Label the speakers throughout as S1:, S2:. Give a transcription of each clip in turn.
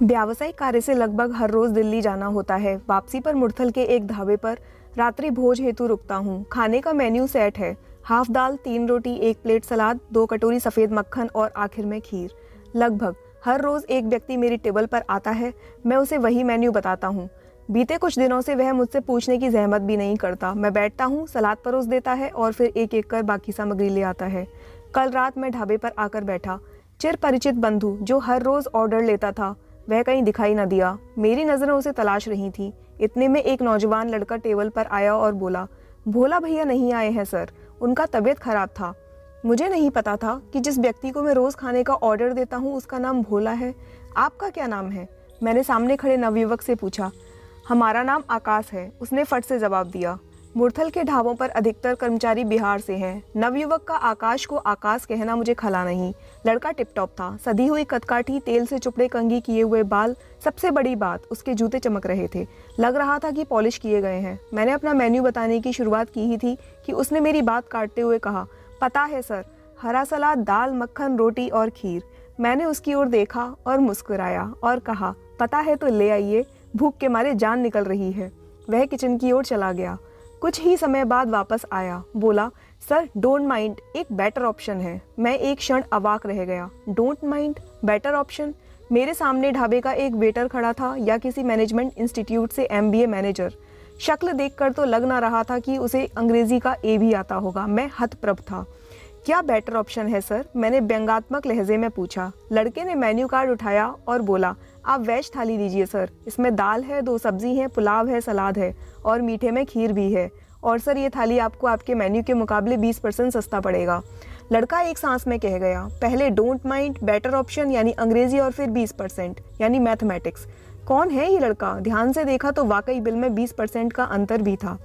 S1: व्यावसायिक कार्य से लगभग हर रोज दिल्ली जाना होता है। वापसी पर मुरथल के एक ढाबे पर रात्रि भोज हेतु रुकता हूँ। खाने का मेन्यू सेट है, हाफ दाल, 3 रोटी, 1 प्लेट सलाद, 2 कटोरी सफ़ेद मक्खन और आखिर में खीर। लगभग हर रोज एक व्यक्ति मेरी टेबल पर आता है, मैं उसे वही मेन्यू बताता हूँ। बीते कुछ दिनों से वह मुझसे पूछने की जहमत भी नहीं करता। मैं बैठता हूँ, सलाद परोस देता है और फिर एक एक कर बाकी सामग्री ले आता है। कल रात मैं ढाबे पर आकर बैठा। चिर परिचित बंधु जो हर रोज ऑर्डर लेता था वह कहीं दिखाई न दिया। मेरी नज़रें उसे तलाश रही थी। इतने में एक नौजवान लड़का टेबल पर आया और बोला, भोला भैया नहीं आए हैं सर, उनका तबीयत खराब था। मुझे नहीं पता था कि जिस व्यक्ति को मैं रोज़ खाने का ऑर्डर देता हूँ उसका नाम भोला है। आपका क्या नाम है? मैंने सामने खड़े नवयुवक से पूछा। हमारा नाम आकाश है, उसने फट से जवाब दिया। मुरथल के ढाबों पर अधिकतर कर्मचारी बिहार से हैं। नवयुवक का आकाश को आकाश कहना मुझे खला नहीं। लड़का टिपटॉप था, सधी हुई कदकाठी, तेल से चुपड़े कंघी किए हुए बाल, सबसे बड़ी बात उसके जूते चमक रहे थे, लग रहा था कि पॉलिश किए गए हैं। मैंने अपना मेन्यू बताने की शुरुआत की ही थी कि उसने मेरी बात काटते हुए कहा, पता है सर, हरा सलाद, दाल, मक्खन, रोटी और खीर। मैंने उसकी ओर देखा और मुस्कुराया और कहा, पता है तो ले आइए, भूख के मारे जान निकल रही है। वह किचन की ओर चला गया। कुछ ही समय बाद वापस आया, बोला, सर डोंट माइंड, एक बेटर ऑप्शन है। मैं एक क्षण अवाक रह गया। Don't mind, better option? मेरे सामने ढाबे का एक वेटर खड़ा था या किसी मैनेजमेंट इंस्टीट्यूट से MBA मैनेजर। शक्ल देखकर तो लग ना रहा था कि उसे अंग्रेजी का A भी आता होगा। मैं हतप्रभ था। क्या बेटर ऑप्शन है सर? मैंने व्यंग्यात्मक लहजे में पूछा। लड़के ने मेन्यू कार्ड उठाया और बोला, आप वेज थाली दीजिए सर, इसमें दाल है, 2 सब्जी हैं, पुलाव है, सलाद है और मीठे में खीर भी है। और सर ये थाली आपको आपके मेन्यू के मुकाबले 20% सस्ता पड़ेगा। लड़का एक सांस में कह गया, पहले डोंट माइंड, बेटर ऑप्शन यानी अंग्रेजी और फिर 20% यानी मैथमेटिक्स। कौन है ये लड़का? ध्यान से देखा तो वाकई बिल में 20% का अंतर भी था।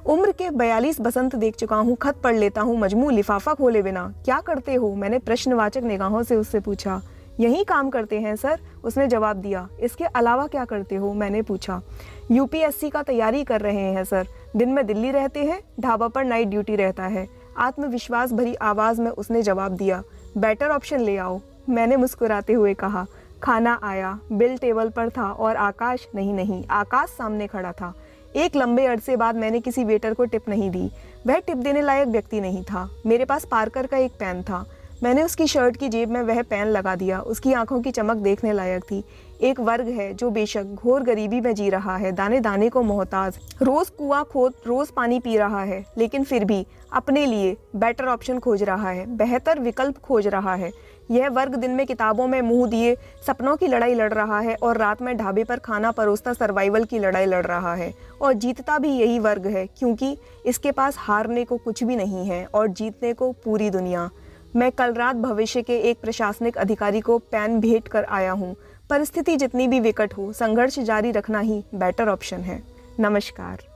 S1: उम्र के 42 बसंत देख चुका हूँ, खत पढ़ लेता हूँ, मजमू लिफाफा खोले बिना। क्या करते हो? मैंने प्रश्नवाचक निगाहों से उससे पूछा। यही काम करते हैं सर, उसने जवाब दिया। इसके अलावा क्या करते हो? मैंने पूछा। UPSC का तैयारी कर रहे हैं सर। दिन में दिल्ली रहते हैं, ढाबा पर नाइट ड्यूटी रहता है। आत्मविश्वास भरी आवाज़ में उसने जवाब दिया। बेटर ऑप्शन ले आओ, मैंने मुस्कुराते हुए कहा। खाना आया, बिल टेबल पर था और आकाश नहीं, आकाश सामने खड़ा था। एक लंबे अरसे बाद मैंने किसी वेटर को टिप नहीं दी। वह टिप देने लायक व्यक्ति नहीं था। मेरे पास पार्कर का एक पेन था। मैंने उसकी शर्ट की जेब में वह पेन लगा दिया। उसकी आंखों की चमक देखने लायक थी। एक वर्ग है जो बेशक घोर गरीबी में जी रहा है, दाने दाने को मोहताज, रोज कुआं खोद रोज पानी पी रहा है, लेकिन फिर भी अपने लिए बेटर ऑप्शन खोज रहा है, बेहतर विकल्प खोज रहा है। यह वर्ग दिन में किताबों में मुंह दिए सपनों की लड़ाई लड़ रहा है और रात में ढाबे पर खाना परोसता सर्वाइवल की लड़ाई लड़ रहा है। और जीतता भी यही वर्ग है, क्योंकि इसके पास हारने को कुछ भी नहीं है और जीतने को पूरी दुनिया। मैं कल रात भविष्य के एक प्रशासनिक अधिकारी को पेन भेंट कर आया हूँ। परिस्थिति जितनी भी विकट हो, संघर्ष जारी रखना ही बेटर ऑप्शन है। नमस्कार।